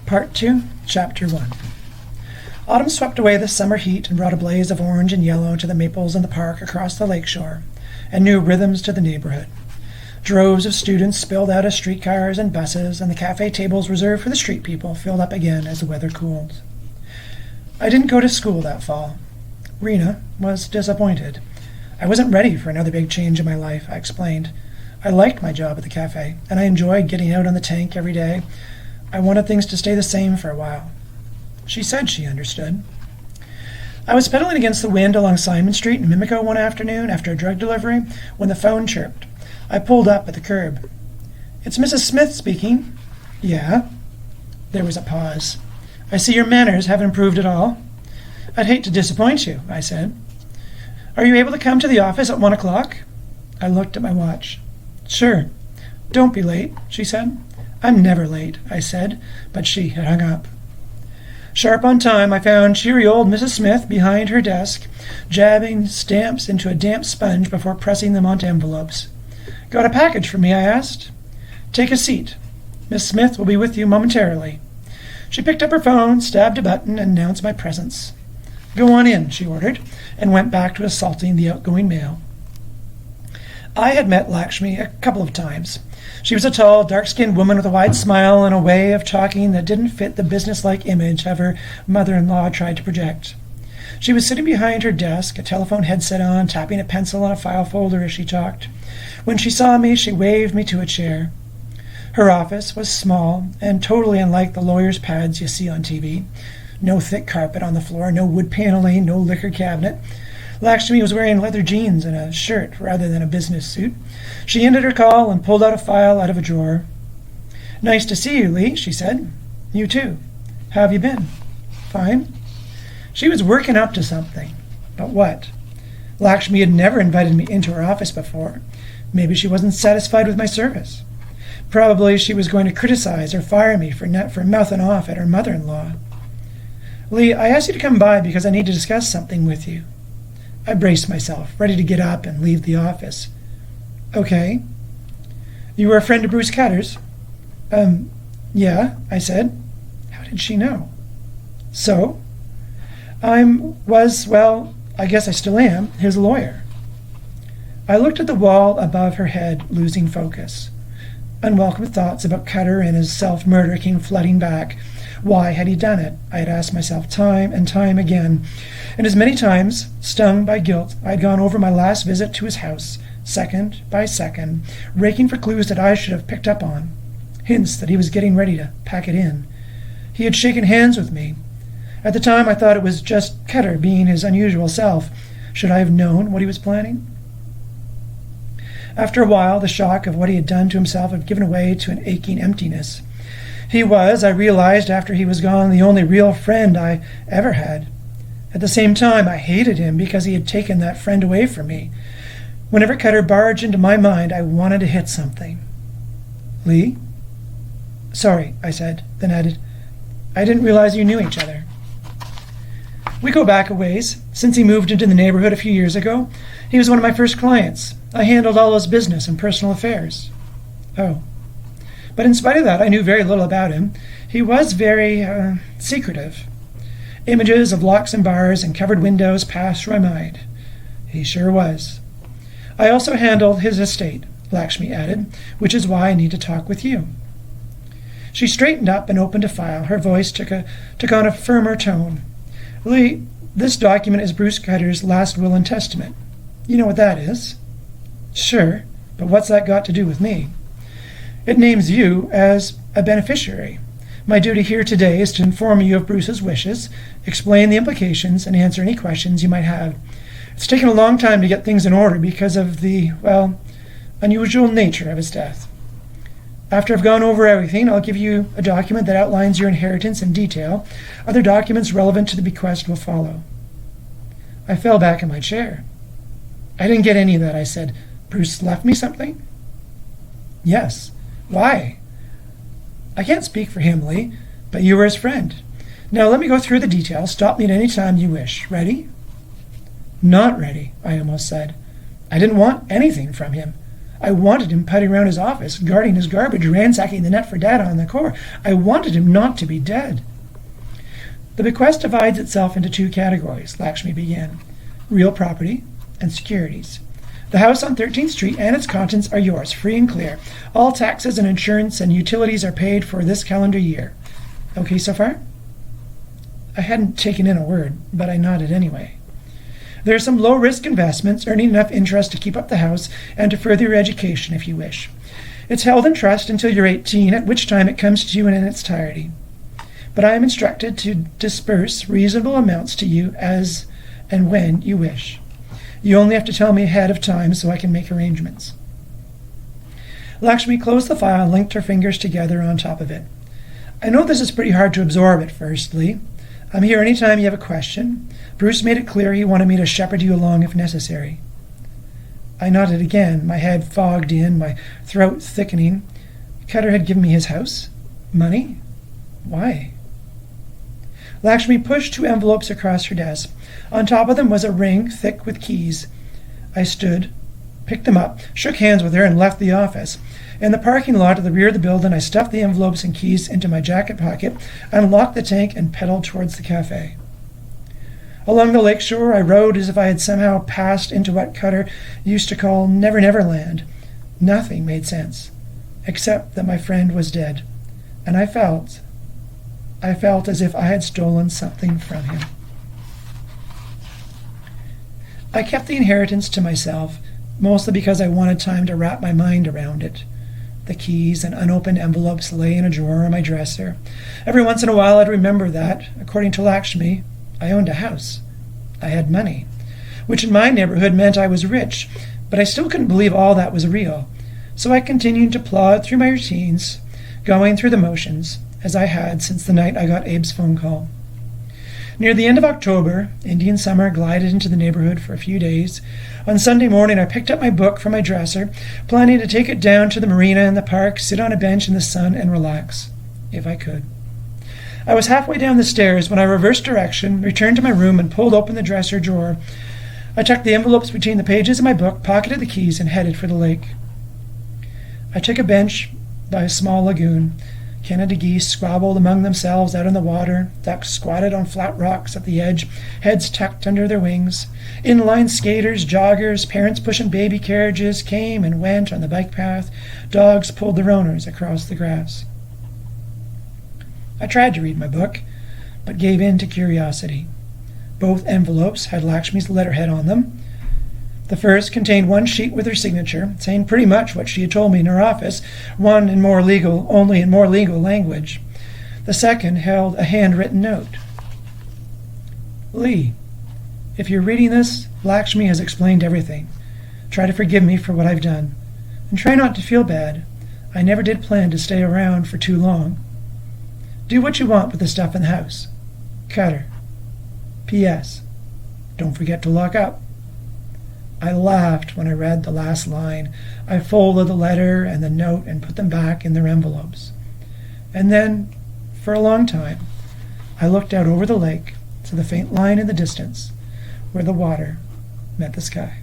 Part 2, Chapter 1. Autumn swept away the summer heat and brought a blaze of orange and yellow to the maples in the park across the lakeshore, and new rhythms to the neighborhood. Droves of students spilled out of streetcars and buses, and the cafe tables reserved for the street people filled up again as the weather cooled. I didn't go to school that fall. Rena was disappointed. I wasn't ready for another big change in my life, I explained. I liked my job at the cafe, and I enjoyed getting out on the tank every day. I wanted things to stay the same for a while. She said she understood. I was pedaling against the wind along Simon Street in Mimico one afternoon after a drug delivery when the phone chirped. I pulled up at the curb. "It's Mrs. Smith speaking." "Yeah." There was a pause. "I see your manners haven't improved at all." "I'd hate to disappoint you," I said. "Are you able to come to the office at 1 o'clock?" I looked at my watch. "Sure. Don't be late," she said. "I'm never late," I said, but she had hung up. Sharp on time, I found cheery old Mrs. Smith behind her desk, jabbing stamps into a damp sponge before pressing them onto envelopes. "Got a package for me?" I asked. "Take a seat. Miss Smith will be with you momentarily." She picked up her phone, stabbed a button, and announced my presence. "Go on in," she ordered, and went back to assaulting the outgoing mail. I had met Lakshmi a couple of times. She was a tall, dark-skinned woman with a wide smile and a way of talking that didn't fit the business-like image of her mother-in-law tried to project. She was sitting behind her desk, a telephone headset on, tapping a pencil on a file folder as she talked. When she saw me, she waved me to a chair. Her office was small and totally unlike the lawyer's pads you see on TV. No thick carpet on the floor, no wood paneling, no liquor cabinet. Lakshmi was wearing leather jeans and a shirt rather than a business suit. She ended her call and pulled out a file out of a drawer. "Nice to see you, Lee," she said. "You too. How have you been?" "Fine." She was working up to something. But what? Lakshmi had never invited me into her office before. Maybe she wasn't satisfied with my service. Probably she was going to criticize or fire me for mouthing off at her mother-in-law. "Lee, I asked you to come by because I need to discuss something with you." I braced myself, ready to get up and leave the office. "Okay." "You were a friend of Bruce Cutter's?" Yeah," I said. How did she know? "So?" I guess I still am, his lawyer." I looked at the wall above her head, losing focus. Unwelcome thoughts about Cutter and his self-murder came flooding back. Why had he done it? I had asked myself time and time again. And as many times, stung by guilt, I had gone over my last visit to his house, second by second, raking for clues that I should have picked up on, hints that he was getting ready to pack it in. He had shaken hands with me. At the time, I thought it was just Cutter being his unusual self. Should I have known what he was planning? After a while, the shock of what he had done to himself had given way to an aching emptiness. He was, I realized after he was gone, the only real friend I ever had. At the same time, I hated him because he had taken that friend away from me. Whenever Cutter barged into my mind, I wanted to hit something. "Lee?" "Sorry," I said, then added, "I didn't realize you knew each other." "We go back a ways. Since he moved into the neighborhood a few years ago, he was one of my first clients. I handled all his business and personal affairs." "Oh." But in spite of that, I knew very little about him. He was very, secretive. Images of locks and bars and covered windows passed through my mind. He sure was. "I also handled his estate," Lakshmi added, "which is why I need to talk with you." She straightened up and opened a file. Her voice took on a firmer tone. "Lee, this document is Bruce Cutter's last will and testament. You know what that is?" "Sure, but what's that got to do with me?" "It names you as a beneficiary. My duty here today is to inform you of Bruce's wishes, explain the implications, and answer any questions you might have. It's taken a long time to get things in order because of the, unusual nature of his death. After I've gone over everything, I'll give you a document that outlines your inheritance in detail. Other documents relevant to the bequest will follow." I fell back in my chair. "I didn't get any of that," I said. "Bruce left me something?" "Yes. Why?" "I can't speak for him, Lee, but you were his friend. Now let me go through the details. Stop me at any time you wish. Ready?" "Not ready," I almost said. I didn't want anything from him. I wanted him putting around his office, guarding his garbage, ransacking the net for data on the core. I wanted him not to be dead. The bequest divides itself into two categories, Lakshmi began. Real property and securities. The house on 13th Street and its contents are yours, free and clear. All taxes and insurance and utilities are paid for this calendar year. Okay so far? I hadn't taken in a word, but I nodded anyway. There are some low-risk investments, earning enough interest to keep up the house and to further your education if you wish. It's held in trust until you're 18, at which time it comes to you in its entirety. But I am instructed to disperse reasonable amounts to you as and when you wish. You only have to tell me ahead of time so I can make arrangements. Lakshmi closed the file and linked her fingers together on top of it. I know this is pretty hard to absorb at first, Lee. I'm here any time you have a question. Bruce made it clear he wanted me to shepherd you along if necessary. I nodded again, my head fogged in, my throat thickening. Cutter had given me his house? Money? Why? Lakshmi pushed 2 envelopes across her desk. On top of them was a ring thick with keys. I stood, picked them up, shook hands with her, and left the office. In the parking lot at the rear of the building, I stuffed the envelopes and keys into my jacket pocket, unlocked the tank, and pedaled towards the cafe. Along the lakeshore, I rode as if I had somehow passed into what Cutter used to call Never Never Land. Nothing made sense, except that my friend was dead, and I felt as if I had stolen something from him. I kept the inheritance to myself, mostly because I wanted time to wrap my mind around it. The keys and unopened envelopes lay in a drawer on my dresser. Every once in a while I'd remember that, according to Lakshmi, I owned a house. I had money, which in my neighborhood meant I was rich, but I still couldn't believe all that was real. So I continued to plod through my routines, going through the motions, as I had since the night I got Abe's phone call. Near the end of October, Indian summer glided into the neighborhood for a few days. On Sunday morning, I picked up my book from my dresser, planning to take it down to the marina in the park, sit on a bench in the sun, and relax, if I could. I was halfway down the stairs when I reversed direction, returned to my room, and pulled open the dresser drawer. I tucked the envelopes between the pages of my book, pocketed the keys, and headed for the lake. I took a bench by a small lagoon. Canada geese squabbled among themselves out on the water. Ducks squatted on flat rocks at the edge, heads tucked under their wings. Inline skaters, joggers, parents pushing baby carriages came and went on the bike path. Dogs pulled their owners across the grass. I tried to read my book, but gave in to curiosity. Both envelopes had Lakshmi's letterhead on them. The first contained one sheet with her signature, saying pretty much what she had told me in her office, only in more legal language. The second held a handwritten note. Lee, if you're reading this, Lakshmi has explained everything. Try to forgive me for what I've done. And try not to feel bad. I never did plan to stay around for too long. Do what you want with the stuff in the house. Cutter. P.S. Don't forget to lock up. I laughed when I read the last line. I folded the letter and the note and put them back in their envelopes. And then, for a long time, I looked out over the lake to the faint line in the distance where the water met the sky.